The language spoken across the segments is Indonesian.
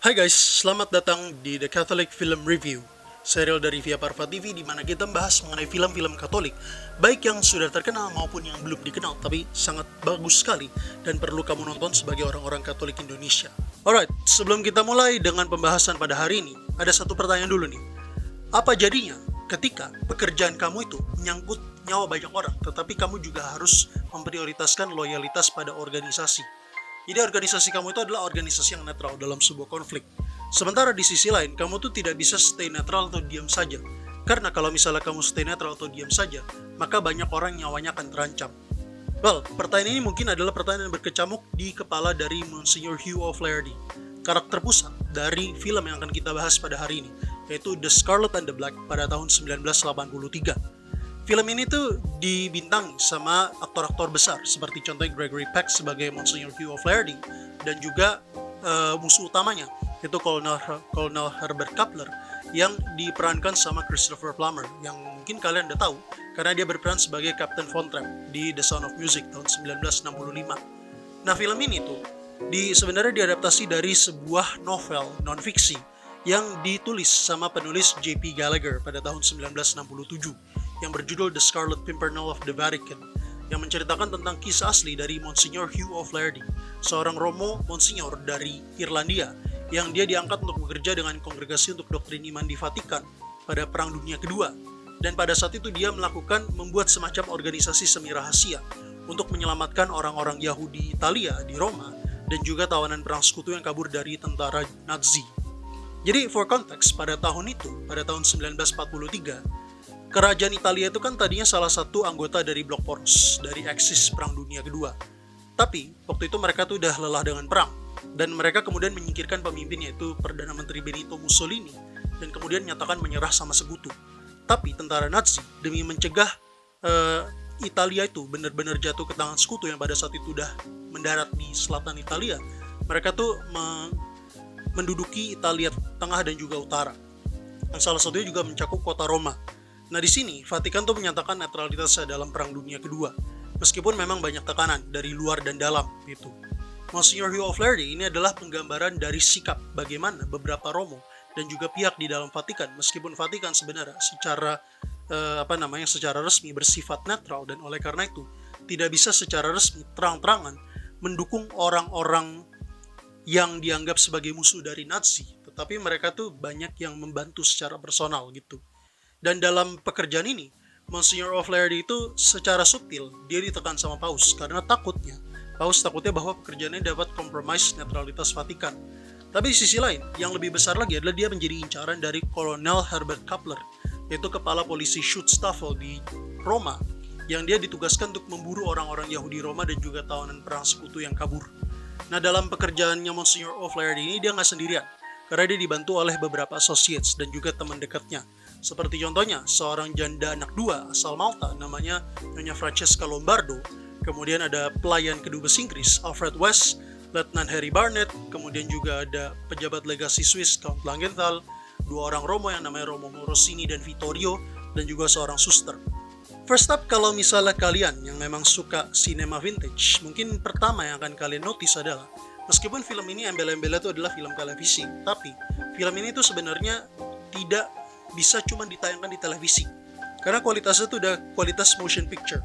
Hai guys, selamat datang di The Catholic Film Review, serial dari Via Parva TV di mana kita membahas mengenai film-film Katolik, baik yang sudah terkenal maupun yang belum dikenal, tapi sangat bagus sekali dan perlu kamu nonton sebagai orang-orang Katolik Indonesia. Alright, sebelum kita mulai dengan pembahasan pada hari ini, ada satu pertanyaan dulu nih. Apa jadinya ketika pekerjaan kamu itu menyangkut nyawa banyak orang, tetapi kamu juga harus memprioritaskan loyalitas pada organisasi? Jadi organisasi kamu itu adalah organisasi yang netral dalam sebuah konflik. Sementara di sisi lain, kamu tuh tidak bisa stay netral atau diam saja. Karena kalau misalnya kamu stay netral atau diam saja, maka banyak orang nyawanya akan terancam. Well, pertanyaan ini mungkin adalah pertanyaan yang berkecamuk di kepala dari Monsignor Hugh O'Flaherty, karakter pusat dari film yang akan kita bahas pada hari ini, yaitu The Scarlet and the Black pada tahun 1983. Film ini tuh dibintangi sama aktor-aktor besar seperti contohnya Gregory Peck sebagai Monsignor Hugh O'Flaherty dan juga musuh utamanya yaitu Colonel Herbert Kapler yang diperankan sama Christopher Plummer yang mungkin kalian udah tahu karena dia berperan sebagai Captain Von Trapp di The Sound of Music tahun 1965. Nah, film ini tuh sebenarnya diadaptasi dari sebuah novel non-fiksi yang ditulis sama penulis J.P. Gallagher pada tahun 1967 yang berjudul The Scarlet Pimpernel of the Vatican, yang menceritakan tentang kisah asli dari Monsignor Hugh O'Flaherty, seorang Romo Monsignor dari Irlandia yang dia diangkat untuk bekerja dengan kongregasi untuk doktrin iman di Vatikan pada Perang Dunia Kedua. Dan pada saat itu dia membuat semacam organisasi semi rahasia untuk menyelamatkan orang-orang Yahudi Italia di Roma dan juga tawanan perang sekutu yang kabur dari tentara Nazi. Jadi for context, pada tahun 1943, Kerajaan Italia itu kan tadinya salah satu anggota dari blok poros dari Axis Perang Dunia Kedua. Tapi waktu itu mereka tuh udah lelah dengan perang dan mereka kemudian menyingkirkan pemimpin yaitu Perdana Menteri Benito Mussolini dan kemudian menyatakan menyerah sama sekutu. Tapi tentara Nazi demi mencegah Italia itu benar-benar jatuh ke tangan sekutu yang pada saat itu udah mendarat di selatan Italia, mereka tuh menduduki Italia Tengah dan juga Utara. Dan salah satunya juga mencakup kota Roma. Nah, di sini Vatikan tuh menyatakan netralitasnya dalam Perang Dunia Kedua, meskipun memang banyak tekanan dari luar dan dalam gitu. Monsignor Hugh O'Flaherty ini adalah penggambaran dari sikap bagaimana beberapa Romo dan juga pihak di dalam Vatikan, meskipun Vatikan sebenarnya secara secara resmi bersifat netral dan oleh karena itu tidak bisa secara resmi terang-terangan mendukung orang-orang yang dianggap sebagai musuh dari Nazi, tetapi mereka tuh banyak yang membantu secara personal gitu. Dan dalam pekerjaan ini, Monsignor O'Flaherty itu secara subtil dia ditekan sama Paus karena Paus takutnya bahwa pekerjaannya dapat kompromis netralitas Vatikan. Tapi di sisi lain, yang lebih besar lagi adalah dia menjadi incaran dari Kolonel Herbert Kapler, yaitu kepala polisi Schutzstaffel di Roma, yang dia ditugaskan untuk memburu orang-orang Yahudi Roma dan juga tawanan perang sekutu yang kabur. Nah, dalam pekerjaannya Monsignor O'Flaherty ini dia nggak sendirian, karena dia dibantu oleh beberapa associates dan juga teman dekatnya. Seperti contohnya, seorang janda anak 2 asal Malta namanya Nyonya Francesca Lombardo, kemudian ada pelayan kedubes Inggris Alfred West, Letnan Harry Barnett, kemudian juga ada pejabat legasi Swiss Count Langenthal, 2 orang Romo yang namanya Romo Morosini dan Vittorio, dan juga seorang suster. First up, kalau misalnya kalian yang memang suka cinema vintage, mungkin pertama yang akan kalian notice adalah meskipun film ini embel-embelnya itu adalah film televisi, tapi film ini tuh sebenarnya tidak bisa cuma ditayangkan di televisi. Karena kualitasnya tuh udah kualitas motion picture,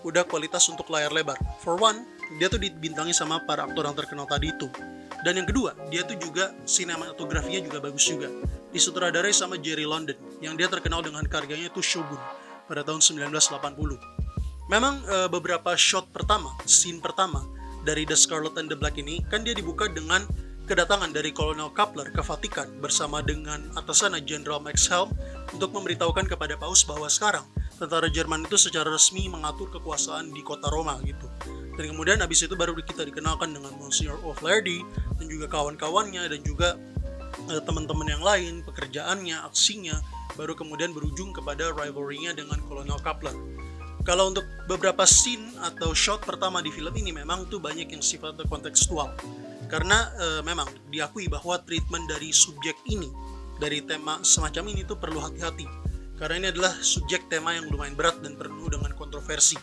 udah kualitas untuk layar lebar. For one, dia tuh dibintangi sama para aktor yang terkenal tadi itu. Dan yang kedua, dia tuh juga sinematografinya juga bagus juga. Disutradarai sama Jerry London, yang dia terkenal dengan karyanya itu Shogun pada tahun 1980. Memang beberapa scene pertama dari The Scarlet and the Black ini kan dia dibuka dengan kedatangan dari Kolonel Kapler ke Vatikan bersama dengan atasannya Jenderal Max Helm untuk memberitahukan kepada Paus bahwa sekarang tentara Jerman itu secara resmi mengatur kekuasaan di kota Roma gitu. Dan kemudian habis itu baru kita dikenalkan dengan Monsignor O'Flaherty dan juga kawan-kawannya dan juga teman-teman yang lain, pekerjaannya, aksinya, baru kemudian berujung kepada rivalry-nya dengan Kolonel Kapler. Kalau untuk beberapa scene atau shot pertama di film ini memang tuh banyak yang sifatnya kontekstual. Karena memang diakui bahwa treatment dari subjek ini, dari tema semacam ini tuh perlu hati-hati. Karena ini adalah subjek tema yang lumayan berat dan penuh dengan kontroversi.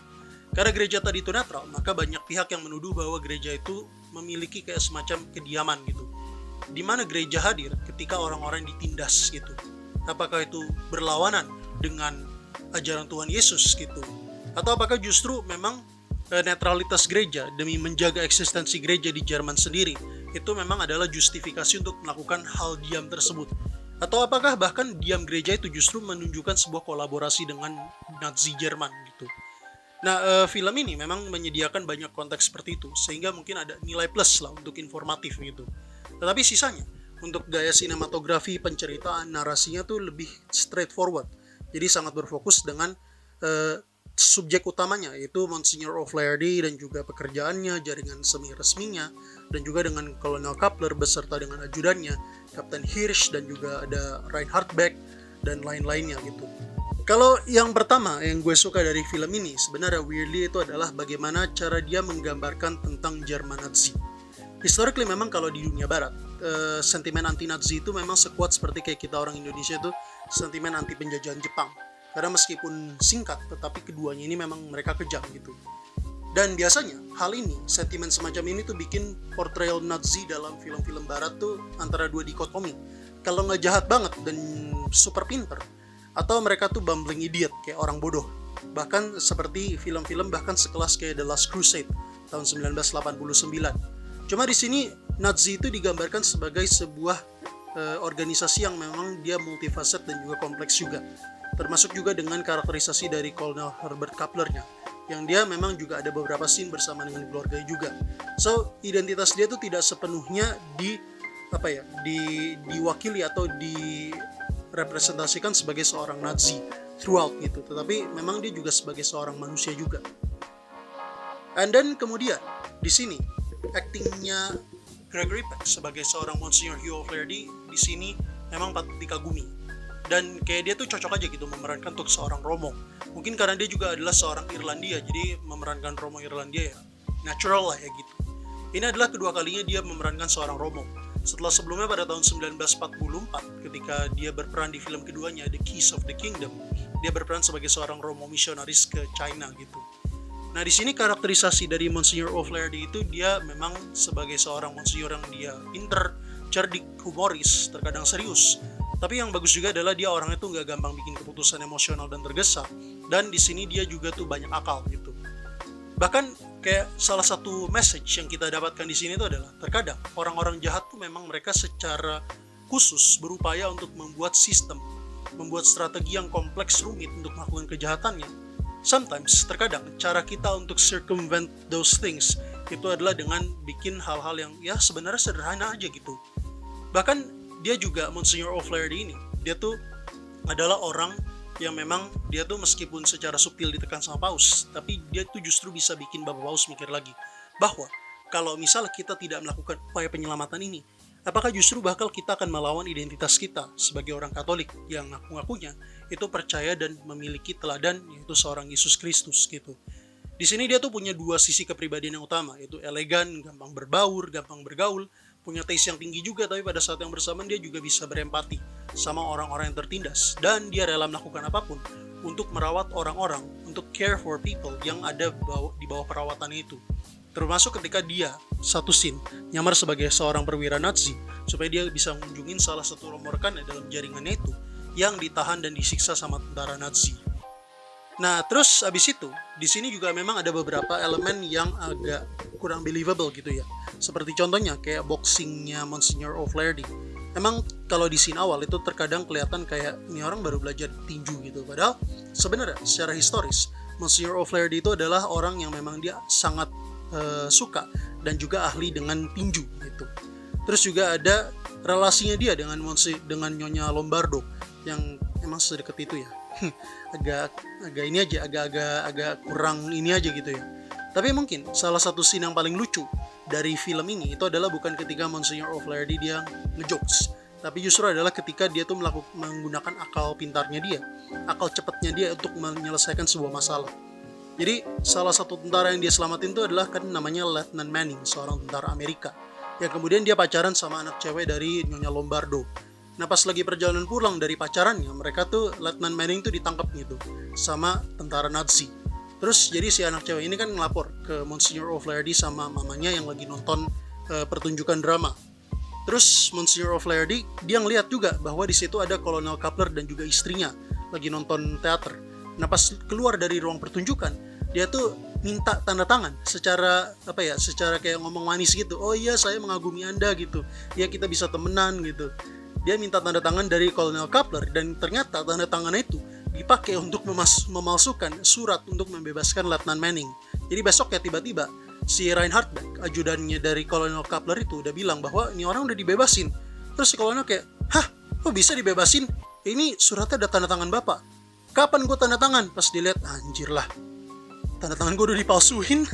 Karena gereja tadi itu netral, maka banyak pihak yang menuduh bahwa gereja itu memiliki kayak semacam kediaman gitu. di mana gereja hadir ketika orang-orang ditindas gitu. Apakah itu berlawanan dengan ajaran Tuhan Yesus gitu? Atau apakah justru memang netralitas gereja demi menjaga eksistensi gereja di Jerman sendiri itu memang adalah justifikasi untuk melakukan hal diam tersebut? Atau apakah bahkan diam gereja itu justru menunjukkan sebuah kolaborasi dengan Nazi Jerman gitu? Nah, film ini memang menyediakan banyak konteks seperti itu, sehingga mungkin ada nilai plus lah untuk informatif gitu. Tetapi sisanya, untuk gaya sinematografi, penceritaan, narasinya tuh lebih straightforward. Jadi sangat berfokus dengan subjek utamanya, yaitu Monsignor O'Flaherty dan juga pekerjaannya, jaringan semi-resminya, dan juga dengan Kolonel Kappler beserta dengan ajudannya, Kapten Hirsch, dan juga ada Reinhard Beck, dan lain-lainnya gitu. Kalau yang pertama yang gue suka dari film ini sebenarnya weirdly itu adalah bagaimana cara dia menggambarkan tentang Jerman Nazi. Historically memang kalau di dunia barat sentimen anti-Nazi itu memang sekuat seperti kayak kita orang Indonesia itu sentimen anti penjajahan Jepang. Karena meskipun singkat tetapi keduanya ini memang mereka kejam gitu. Dan biasanya hal ini, sentimen semacam ini tuh bikin portrayal Nazi dalam film-film barat tuh antara dua dikotomi. Kalau nggak jahat banget dan super pinter, atau mereka tuh bumbling idiot kayak orang bodoh. Bahkan seperti film-film bahkan sekelas kayak The Last Crusade tahun 1989. Cuma di sini Nazi itu digambarkan sebagai sebuah organisasi yang memang dia multifaset dan juga kompleks juga. Termasuk juga dengan karakterisasi dari Kolonel Herbert Kapplernya, yang dia memang juga ada beberapa scene bersama dengan keluarganya juga. So, identitas dia tuh tidak sepenuhnya diwakili atau direpresentasikan sebagai seorang Nazi throughout gitu, tetapi memang dia juga sebagai seorang manusia juga. And then kemudian di sini aktingnya Gregory Peck sebagai seorang Monsignor Hugh O'Flaherty di sini memang patut dikagumi. Dan kayak dia tuh cocok aja gitu memerankan untuk seorang Romo. Mungkin karena dia juga adalah seorang Irlandia, jadi memerankan Romo Irlandia ya natural lah ya gitu. Ini adalah kedua kalinya dia memerankan seorang Romo. Setelah sebelumnya pada tahun 1944 ketika dia berperan di film keduanya The Keys of the Kingdom, dia berperan sebagai seorang Romo misionaris ke China gitu. Nah di sini karakterisasi dari Monsignor O'Flaherty itu dia memang sebagai seorang Monsignor yang dia pinter, cerdik, humoris, terkadang serius. Tapi yang bagus juga adalah dia orangnya tuh nggak gampang bikin keputusan emosional dan tergesa. Dan di sini dia juga tuh banyak akal gitu. Bahkan kayak salah satu message yang kita dapatkan di sini itu adalah terkadang orang-orang jahat tuh memang mereka secara khusus berupaya untuk membuat sistem, membuat strategi yang kompleks rumit untuk melakukan kejahatannya. Sometimes terkadang cara kita untuk circumvent those things itu adalah dengan bikin hal-hal yang ya sebenarnya sederhana aja gitu. Bahkan dia juga Monsignor O'Flaherty ini, dia tuh adalah orang yang memang dia tuh meskipun secara subtil ditekan sama Paus, tapi dia tuh justru bisa bikin Bapak Paus mikir lagi bahwa kalau misal kita tidak melakukan upaya penyelamatan ini, apakah justru bakal kita akan melawan identitas kita sebagai orang Katolik yang ngaku-ngakunya itu percaya dan memiliki teladan yaitu seorang Yesus Kristus gitu. Di sini dia tuh punya dua sisi kepribadian yang utama, yaitu elegan, gampang berbaur, gampang bergaul, punya taste yang tinggi juga, tapi pada saat yang bersamaan dia juga bisa berempati sama orang-orang yang tertindas, dan dia rela melakukan apapun untuk merawat orang-orang, untuk care for people yang ada di bawah perawatannya itu. Termasuk ketika dia, satu scene, nyamar sebagai seorang perwira Nazi supaya dia bisa mengunjungin salah satu rekannya dalam jaringannya itu yang ditahan dan disiksa sama tentara Nazi. Nah, terus abis itu, di sini juga memang ada beberapa elemen yang agak kurang believable gitu ya. Seperti contohnya kayak boxingnya Monsignor O'Flaherty. Emang kalau di scene awal itu terkadang kelihatan kayak ini orang baru belajar tinju gitu. Padahal sebenarnya secara historis, Monsignor O'Flaherty itu adalah orang yang memang dia sangat suka dan juga ahli dengan tinju gitu. Terus juga ada relasinya dia dengan Nyonya Lombardo yang emang sedekat itu ya. agak kurang ini aja gitu ya. Tapi mungkin salah satu scene yang paling lucu dari film ini itu adalah bukan ketika Monsignor O'Flaherty dia ngejokes, tapi justru adalah ketika dia tuh menggunakan akal pintarnya dia, akal cepatnya dia untuk menyelesaikan sebuah masalah. Jadi salah satu tentara yang dia selamatin itu adalah kan namanya Lieutenant Manning, seorang tentara Amerika, yang kemudian dia pacaran sama anak cewek dari Nyonya Lombardo. Nah pas lagi perjalanan pulang dari pacarannya, mereka tuh Lieutenant Manning tuh ditangkap gitu sama tentara Nazi. Terus jadi si anak cewek ini kan ngelapor ke Monsignor O'Flaherty sama mamanya yang lagi nonton pertunjukan drama. Terus Monsignor O'Flaherty dia ngeliat juga bahwa di situ ada Kolonel Coupler dan juga istrinya lagi nonton teater. Nah pas keluar dari ruang pertunjukan, dia tuh minta tanda tangan secara secara kayak ngomong manis gitu. Oh iya saya mengagumi Anda gitu. Ya kita bisa temenan gitu. Dia minta tanda tangan dari Kolonel Coupler dan ternyata tanda tangan itu dipakai untuk memalsukan surat untuk membebaskan Letnan Manning. Jadi besok ya tiba-tiba si Reinhard Beck, ajudannya dari Kolonel Coupler itu udah bilang bahwa ini orang udah dibebasin. Terus si Kolonel kayak, hah kok bisa dibebasin? Ini suratnya ada tanda tangan bapak. Kapan gue tanda tangan? Pas dilihat, anjir lah, tanda tangan gue udah dipalsuin.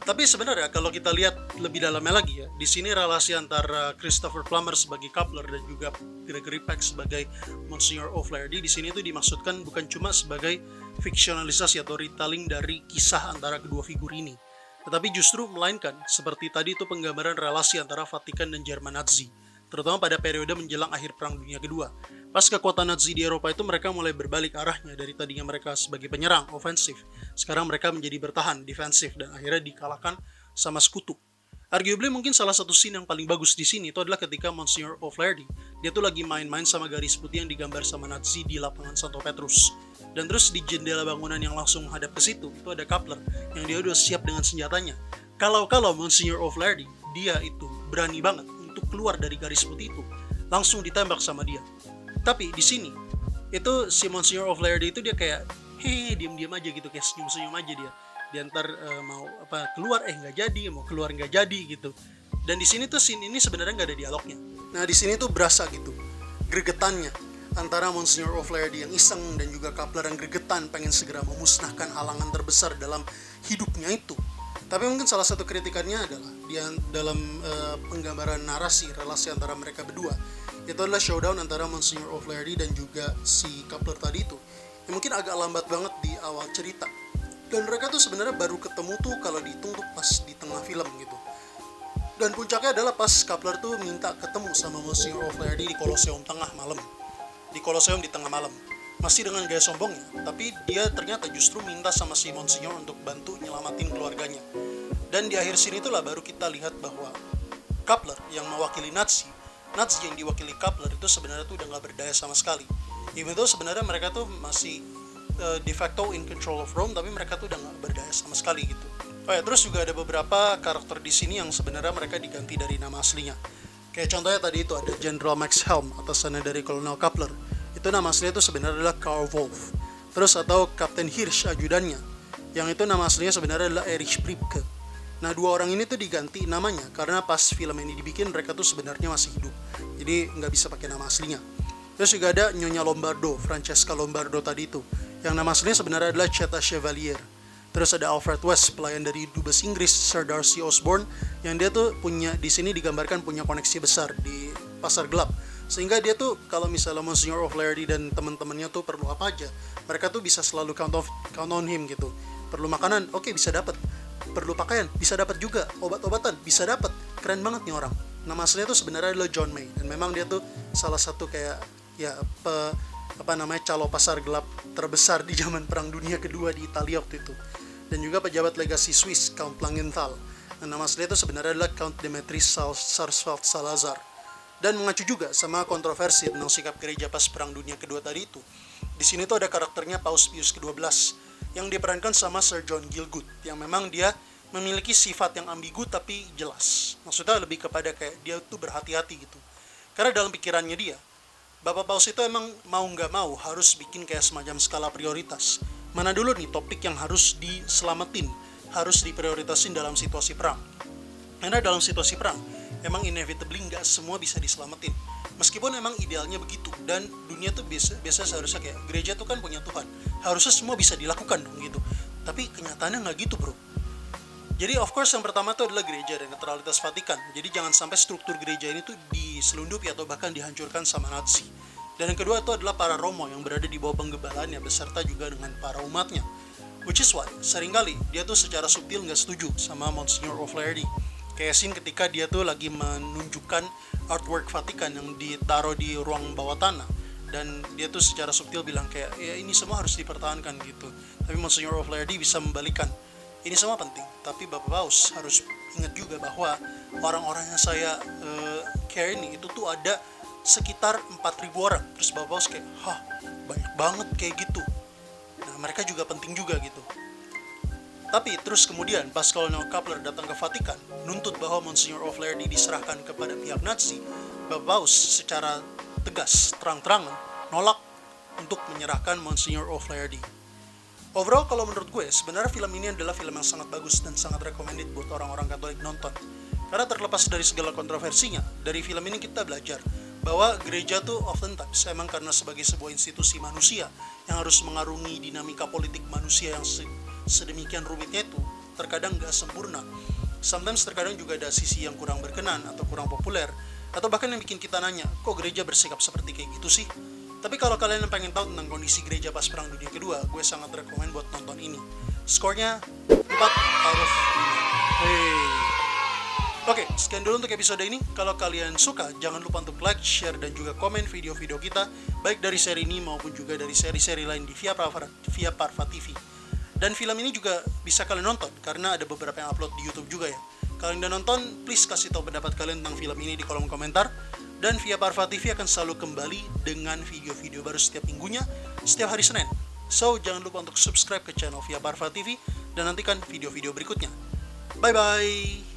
Tapi sebenarnya kalau kita lihat lebih dalamnya lagi ya, di sini relasi antara Christopher Plummer sebagai Coupler dan juga Gregory Peck sebagai Monsignor O'Flaherty di sini itu dimaksudkan bukan cuma sebagai fiksionalisasi atau retelling dari kisah antara kedua figur ini, tetapi justru melainkan seperti tadi itu penggambaran relasi antara Vatikan dan Jerman Nazi, terutama pada periode menjelang akhir Perang Dunia Kedua. Pas kekuatan Nazi di Eropa itu mereka mulai berbalik arahnya dari tadinya mereka sebagai penyerang, ofensif. Sekarang mereka menjadi bertahan, defensif, dan akhirnya dikalahkan sama sekutu. Arguably mungkin salah satu scene yang paling bagus di sini itu adalah ketika Monsignor O'Flaherty dia tuh lagi main-main sama garis putih yang digambar sama Nazi di lapangan Santo Petrus. Dan terus di jendela bangunan yang langsung menghadap ke situ itu ada Coupler yang dia udah siap dengan senjatanya. Kalau Monsignor O'Flaherty dia itu berani banget untuk keluar dari garis putih itu, langsung ditembak sama dia. Tapi di sini itu si Monsignor O'Flaherty itu dia kayak diam-diam aja gitu, kayak senyum-senyum aja dia ntar mau keluar nggak jadi, mau keluar nggak jadi gitu. Dan di sini tuh scene ini sebenarnya nggak ada dialognya. Nah di sini tuh berasa gitu gregetannya antara Monsignor O'Flaherty yang iseng dan juga Coupler yang gregetan pengen segera memusnahkan halangan terbesar dalam hidupnya itu. Tapi mungkin salah satu kritikannya adalah dia dalam penggambaran narasi relasi antara mereka berdua, itu adalah showdown antara Monsignor O'Flaherty dan juga si Coupler tadi itu yang mungkin agak lambat banget di awal cerita, dan mereka tuh sebenarnya baru ketemu tuh kalau dihitung tuh pas di tengah film gitu. Dan puncaknya adalah pas Coupler tuh minta ketemu sama Monsignor O'Flaherty di Colosseum di Colosseum di tengah malam, masih dengan gaya sombongnya, tapi dia ternyata justru minta sama si Monsignor untuk bantu nyelamatin keluarganya. Dan di akhir scene itulah baru kita lihat bahwa Coupler yang mewakili Nazi yang diwakili Coupler itu sebenarnya tuh udah gak berdaya sama sekali. Even though sebenarnya mereka tuh masih de facto in control of Rome, tapi mereka tuh udah gak berdaya sama sekali gitu. Oh ya, terus juga ada beberapa karakter di sini yang sebenarnya mereka diganti dari nama aslinya. Kayak contohnya tadi itu ada General Max Helm, atasannya dari Kolonel Coupler. Itu nama aslinya itu sebenarnya adalah Karl Wolf. Terus atau Kapten Hirsch, ajudannya, yang itu nama aslinya sebenarnya adalah Erich Priebke. Nah dua orang ini tuh diganti namanya karena pas film ini dibikin mereka tuh sebenarnya masih hidup, jadi nggak bisa pakai nama aslinya. Terus juga ada Nyonya Lombardo, Francesca Lombardo tadi itu, yang nama aslinya sebenarnya adalah Cheta Chevalier. Terus ada Alfred West, pelayan dari Dubes Inggris Sir Darcy Osborne, yang dia tuh punya di sini digambarkan punya koneksi besar di pasar gelap, sehingga dia tuh kalau misalnya Monsignor O'Flaherty dan teman-temannya tuh perlu apa aja, mereka tuh bisa selalu count on him gitu. Perlu makanan, oke, bisa dapat. Perlu pakaian, bisa dapat juga. Obat-obatan, bisa dapat. Keren banget nih orang. Nama aslinya tuh sebenarnya adalah John May, dan memang dia tuh salah satu kayak calo pasar gelap terbesar di zaman Perang Dunia Kedua di Italia waktu itu. Dan juga pejabat legasi Swiss Count Langenthal. Dan nama aslinya itu sebenarnya adalah Count Demetrius Sarsfield Salazar. Dan mengacu juga sama kontroversi tentang sikap gereja pas Perang Dunia Kedua tadi itu. Di sini tuh ada karakternya Paus Pius ke-12 yang diperankan sama Sir John Gielgud, yang memang dia memiliki sifat yang ambigu tapi jelas. Maksudnya lebih kepada kayak dia tuh berhati-hati gitu. Karena dalam pikirannya dia, Bapak Paus itu emang mau nggak mau harus bikin kayak semacam skala prioritas. Mana dulu nih topik yang harus diselamatin, harus diprioritasin dalam situasi perang. Karena dalam situasi perang, emang inevitably nggak semua bisa diselamatin. Meskipun emang idealnya begitu, dan dunia tuh biasa seharusnya kayak gereja tuh kan punya Tuhan, harusnya semua bisa dilakukan dong gitu. Tapi kenyataannya nggak gitu bro. Jadi of course yang pertama tuh adalah gereja dan netralitas Vatikan. Jadi jangan sampai struktur gereja ini tuh diselundupi atau bahkan dihancurkan sama Nazi. Dan yang kedua itu adalah para Romo yang berada di bawah penggembalaannya beserta juga dengan para umatnya. Which is why seringkali dia tuh secara subtil nggak setuju sama Monsignor O'Flaherty. Kayak scene ketika dia tuh lagi menunjukkan artwork Vatikan yang ditaruh di ruang bawah tanah, dan dia tuh secara subtil bilang kayak ya ini semua harus dipertahankan gitu. Tapi Monsignor O'Flaherty bisa membalikan, ini semua penting, tapi Bapak Paus harus ingat juga bahwa orang-orang yang saya care ini itu tuh ada sekitar 4.000 orang. Terus Bapak Paus kayak, hah, banyak banget kayak gitu. Nah, mereka juga penting juga gitu. Tapi terus kemudian pas Kolonel Kappler datang ke Vatikan nuntut bahwa Monsignor O'Flaherty diserahkan kepada pihak Nazi, Bapak Paus secara tegas, terang-terangan nolak untuk menyerahkan Monsignor O'Flaherty. Overall kalau menurut gue sebenarnya film ini adalah film yang sangat bagus dan sangat recommended buat orang-orang Katolik nonton. Karena terlepas dari segala kontroversinya, dari film ini kita belajar bahwa gereja tuh oftentimes emang karena sebagai sebuah institusi manusia yang harus mengarungi dinamika politik manusia yang sedemikian rumitnya itu terkadang gak sempurna. Sometimes terkadang juga ada sisi yang kurang berkenan atau kurang populer, atau bahkan yang bikin kita nanya, kok gereja bersikap seperti kayak gitu sih? Tapi kalau kalian pengen tahu tentang kondisi gereja pas Perang Dunia Kedua, gue sangat rekomen buat nonton ini. Skornya 4 out of 5. Hey. Oke, sekian dulu untuk episode ini. Kalau kalian suka, jangan lupa untuk like, share, dan juga komen video-video kita, baik dari seri ini maupun juga dari seri-seri lain di Via Parva TV. Dan film ini juga bisa kalian nonton, karena ada beberapa yang upload di YouTube juga ya. Kalau udah nonton, please kasih tahu pendapat kalian tentang film ini di kolom komentar. Dan Via Parva TV akan selalu kembali dengan video-video baru setiap minggunya, setiap hari Senin. So, jangan lupa untuk subscribe ke channel Via Parva TV dan nantikan video-video berikutnya. Bye-bye!